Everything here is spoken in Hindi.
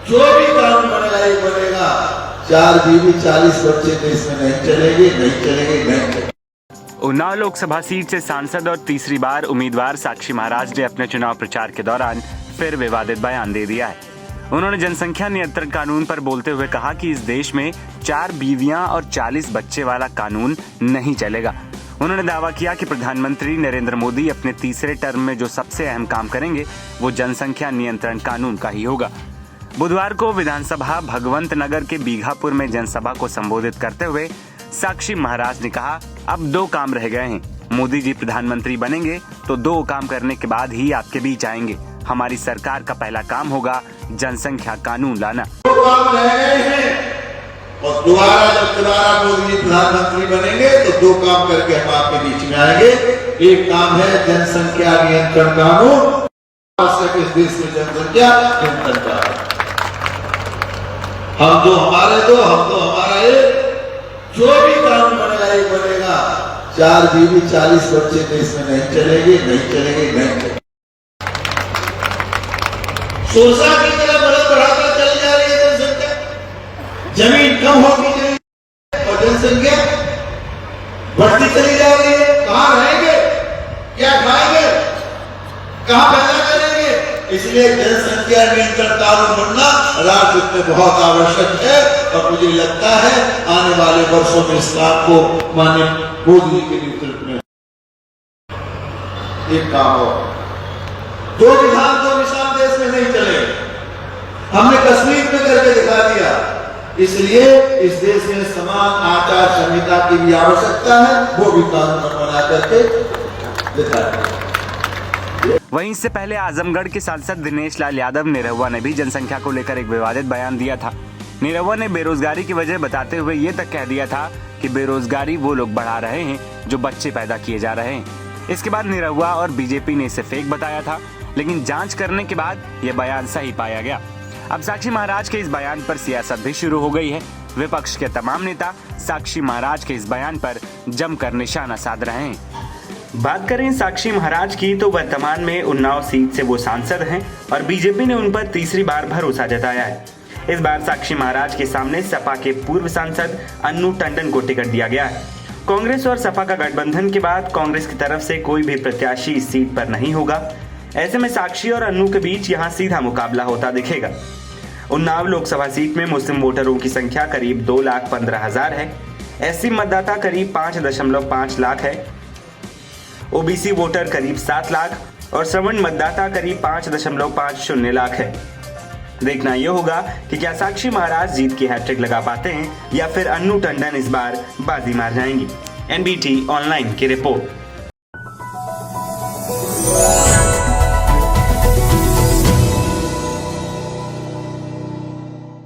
जो भी कानून बनेगा ये बनेगा, 4 बीवी 40 बच्चे देश में नहीं चलेंगे, नहीं चलेंगे, नहीं चलेंगे। उन्नाव लोकसभा सीट से सांसद और तीसरी बार उम्मीदवार साक्षी महाराज ने अपने चुनाव प्रचार के दौरान फिर विवादित बयान दे दिया है। उन्होंने जनसंख्या नियंत्रण कानून पर बोलते हुए कहा कि इस देश में 4 बीवियां और 40 बच्चे वाला कानून नहीं चलेगा। उन्होंने दावा किया कि प्रधानमंत्री नरेंद्र मोदी अपने तीसरे टर्म में जो सबसे अहम काम करेंगे वो जनसंख्या नियंत्रण कानून का ही होगा। बुधवार को विधानसभा भगवंत नगर के बीघापुर में जनसभा को संबोधित करते हुए साक्षी महाराज ने कहा, अब 2 काम रह गए हैं। मोदी जी प्रधानमंत्री बनेंगे तो 2 काम करने के बाद ही आपके बीच आएंगे। हमारी सरकार का पहला काम होगा जनसंख्या कानून लाना। 2 काम रह गए हैं और दोबारा मोदी जी प्रधानमंत्री बनेंगे तो 2 काम करके हम आपके बीच में आएंगे। एक काम है जनसंख्या नियंत्रण कानून, इस देश में जनसंख्या नियंत्रण कानून। हम दो हमारे 2, हम दो हमारा 1। जो भी कानून बनेगा ये बनेगा, 4 बीवी 40 बच्चे देश में नहीं चलेंगे, नहीं चलेंगे, नहीं चलेंगे। सोसा की तरह बढ़ाकर चली जा रही है जनसंख्या, जमीन कम होती चली और जनसंख्या बढ़ती चली जा रही है। कहां रहेंगे, क्या खाएंगे, कहां पैदा करेंगे? इसलिए जनसंख्या नियंत्रण कानून बनना राष्ट्र में बहुत आवश्यक है और मुझे लगता है आने वाले वर्षों में इस काम को माननीय मोदी जी के नेतृत्व में एक काम हो। 2 विधान 2 निशान देश में नहीं चले, हमने कश्मीर में करके दिखा दिया। इसलिए इस देश में समान आचार संहिता की भी आवश्यकता है, वो भी कानून बना करके दिखा दिया। वहीं इससे पहले आजमगढ़ के सांसद दिनेश लाल यादव निरहुआ ने भी जनसंख्या को लेकर एक विवादित बयान दिया था। निरहुआ ने बेरोजगारी की वजह बताते हुए ये तक कह दिया था कि बेरोजगारी वो लोग बढ़ा रहे हैं जो बच्चे पैदा किए जा रहे हैं। इसके बाद निरहुआ और बीजेपी ने इसे फेक बताया था, लेकिन जांच करने के बाद यह बयान सही पाया गया। अब साक्षी महाराज के इस बयान पर सियासत भी शुरू हो गई है। विपक्ष के तमाम नेता साक्षी महाराज के इस बयान पर जमकर निशाना साध रहे हैं। बात करें साक्षी महाराज की तो वर्तमान में उन्नाव सीट से वो सांसद हैं और बीजेपी ने उन पर तीसरी बार भरोसा जताया है। इस बार साक्षी महाराज के सामने सपा के पूर्व सांसद अन्नू टंडन को टिकट दिया गया है। कांग्रेस और सपा का गठबंधन के बाद कांग्रेस की तरफ से कोई भी प्रत्याशी इस सीट पर नहीं होगा। ऐसे में साक्षी और अन्नू के बीच यहाँ सीधा मुकाबला होता दिखेगा। उन्नाव लोकसभा सीट में मुस्लिम वोटरों की संख्या करीब 2,15,000 है। एससी मतदाता करीब 5.5 लाख है। ओबीसी वोटर करीब 7 लाख और सवर्ण मतदाता करीब 5.50 लाख है। देखना यह होगा कि क्या साक्षी महाराज जीत की हैट्रिक लगा पाते हैं या फिर अन्नू टंडन इस बार बाजी मार जाएंगी। एनबीटी ऑनलाइन की रिपोर्ट।